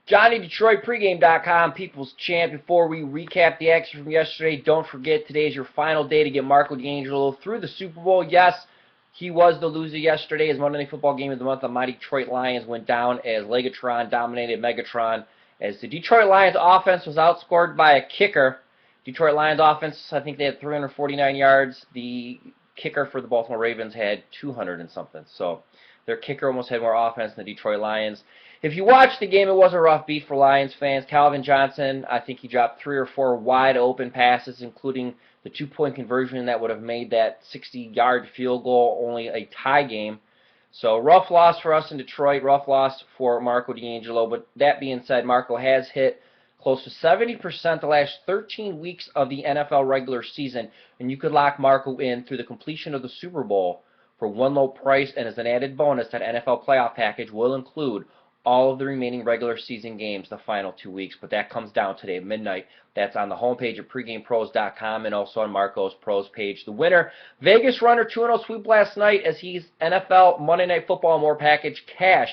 JohnnyDetroitPregame.com, People's Champ. Before we recap the action from yesterday, don't forget today is your final day to get Marco D'Angelo through the Super Bowl. Yes, he was the loser yesterday. His Monday Night Football game of the month, the mighty Detroit Lions went down as Legatron dominated Megatron. As the Detroit Lions offense was outscored by a kicker. Detroit Lions offense, I think they had 349 yards. The kicker for the Baltimore Ravens had 200 and something. So their kicker almost had more offense than the Detroit Lions. If you watched the game, it was a rough beat for Lions fans. Calvin Johnson, I think he dropped 3 or 4 wide open passes, including the 2-point conversion that would have made that 60-yard field goal only a tie game. So rough loss for us in Detroit, rough loss for Marco D'Angelo. But that being said, Marco has hit close to 70% the last 13 weeks of the NFL regular season, and you could lock Marco in through the completion of the Super Bowl for one low price, and as an added bonus, that NFL playoff package will include all of the remaining regular season games the final 2 weeks, but that comes down today at midnight. That's on the homepage of pregamepros.com and also on Marco's Pros page. The winner, Vegas runner 2-0 sweep last night as he's NFL Monday Night Football more package cash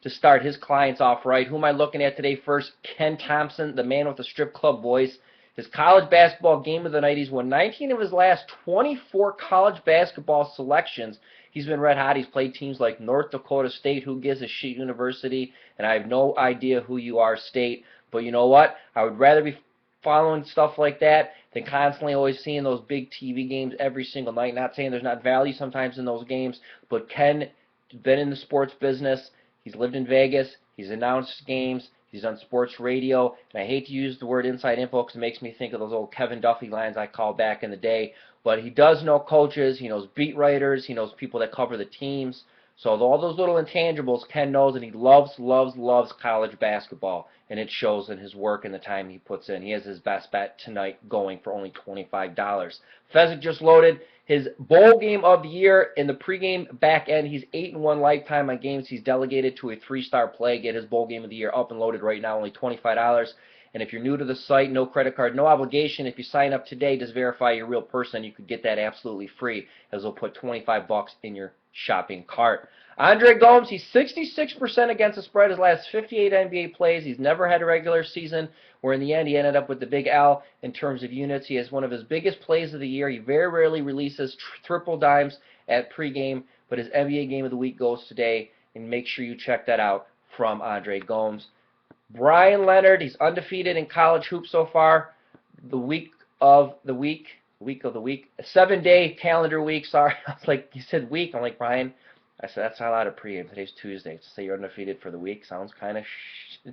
to start his clients off right. Who am I looking at today first? Ken Thompson, the man with the strip club voice. His college basketball game of the night. He's won 19 of his last 24 college basketball selections. He's been red hot. He's played teams like North Dakota State, who gives a shit university, and I have no idea who you are, State. But you know what? I would rather be following stuff like that than constantly always seeing those big TV games every single night. Not saying there's not value sometimes in those games, but Ken has been in the sports business. He's lived in Vegas. He's announced games. He's on sports radio. And I hate to use the word inside info because it makes me think of those old Kevin Duffy lines I called back in the day. But he does know coaches. He knows beat writers. He knows people that cover the teams. So all those little intangibles Ken knows, and he loves college basketball. And it shows in his work and the time he puts in. He has his best bet tonight going for only $25. Fezzik just loaded his bowl game of the year in the pregame back end. He's 8-1 lifetime on games he's delegated to a 3-star play. Get his bowl game of the year up and loaded right now, only $25. And if you're new to the site, no credit card, no obligation. If you sign up today, just verify you're a real person. You could get that absolutely free, as they'll put $25 in your shopping cart. Andre Gomes, he's 66% against the spread his last 58 NBA plays. He's never had a regular season where in the end he ended up with the big L in terms of units. He has one of his biggest plays of the year. He very rarely releases triple dimes at pregame, but his NBA game of the week goes today, and make sure you check that out from Andre Gomes. Brian Leonard, he's undefeated in college hoops so far. The week of the week, 7-day calendar week, sorry. I was like, you said week. I'm like, Brian, I said, that's not a lot of pregame. Today's Tuesday. To say you're undefeated for the week sounds kind of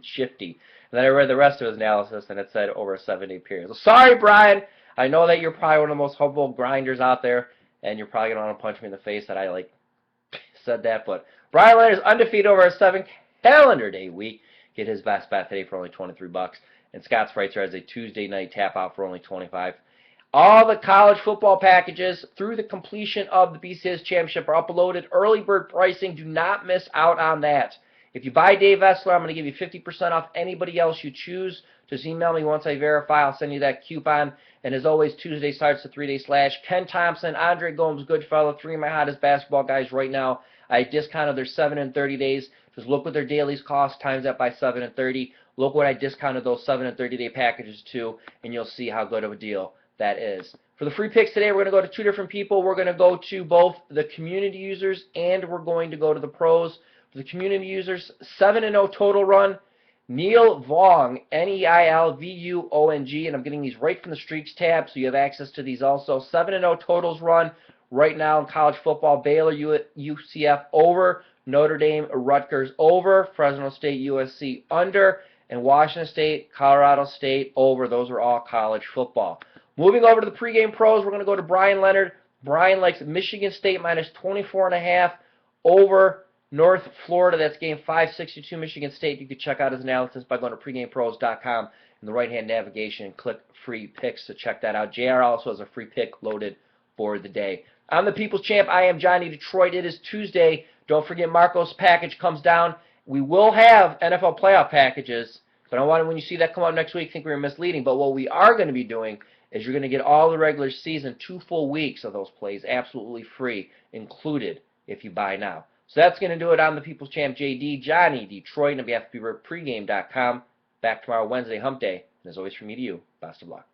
shifty. And then I read the rest of his analysis, and it said over a 7-day period. So sorry, Brian. I know that you're probably one of the most humble grinders out there, and you're probably going to want to punch me in the face that I, said that. But Brian Leonard is undefeated over a 7-calendar day week. Get his best bet today for only $23. And Scott Spreitzer has a Tuesday night tap out for only $25. All the college football packages through the completion of the BCS Championship are uploaded. Early bird pricing. Do not miss out on that. If you buy Dave Essler, I'm going to give you 50% off anybody else you choose. Just email me once I verify. I'll send you that coupon. And as always, Tuesday starts the 3-day slash. Ken Thompson, Andre Gomes, Goodfellow, 3 of my hottest basketball guys right now. I discounted their 7 and 30 days. Just look what their dailies cost, times that by 7 and 30. Look what I discounted those 7 and 30-day packages to, and you'll see how good of a deal that is. For the free picks today, we're going to go to 2 different people. We're going to go to both the community users and we're going to go to the pros. For the community users, 7-0 total run. Neil Vong, Neilvuong, and I'm getting these right from the Streaks tab, so you have access to these also. 7-0 totals run right now in college football. Baylor, UCF over. Notre Dame, Rutgers over. Fresno State, USC under. And Washington State, Colorado State over. Those are all college football. Moving over to the pregame pros, we're going to go to Brian Leonard. Brian likes Michigan State minus 24.5 over North Florida. That's game 562, Michigan State. You can check out his analysis by going to pregamepros.com in the right-hand navigation and click free picks to check that out. JR also has a free pick loaded for the day. I'm the People's Champ. I am Johnny Detroit. It is Tuesday. Don't forget Marco's package comes down. We will have NFL playoff packages, but I want to, when you see that come out next week, think we were misleading. But what we are going to be doing is you're going to get all the regular season 2 full weeks of those plays absolutely free, included if you buy now. So that's going to do it. I'm the People's Champ JD, Johnny, Detroit, on behalf of PreGame.com. Back tomorrow, Wednesday, Hump Day. And as always, from me to you, best of luck.